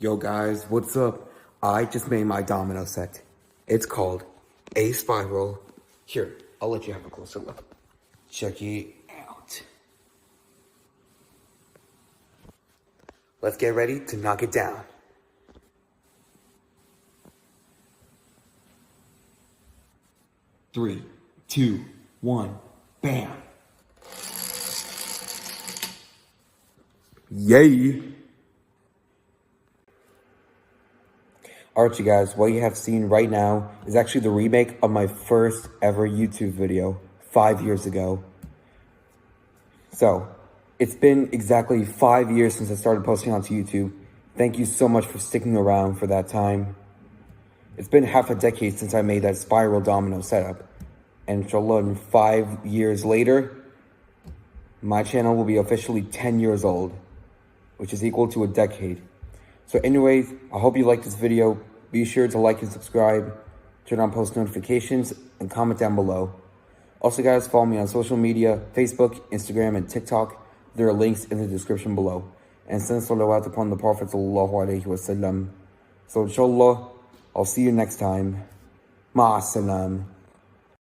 Yo guys, what's up? I just made my domino set. It's called a spiral. Here, I'll let you have a closer look. Check it out. Let's get ready to knock it down. Three, two, one, bam. Yay! Alright you guys, what you have seen right now is actually the remake of my first ever YouTube video 5 years ago. So, it's been exactly 5 years since I started posting onto YouTube. Thank you so much for sticking around for that time. It's been half a decade since I made that spiral domino setup. And inshallah, in 5 years later, my channel will be officially 10 years old, which is equal to a decade. So anyways, I hope you liked this video. Be sure to like and subscribe, turn on post notifications, and comment down below. Also guys, follow me on social media, Facebook, Instagram, and TikTok. There are links in the description below. And send salawat upon the Prophet sallallahu alaihi wasallam. So inshallah, I'll see you next time. Ma'as salam.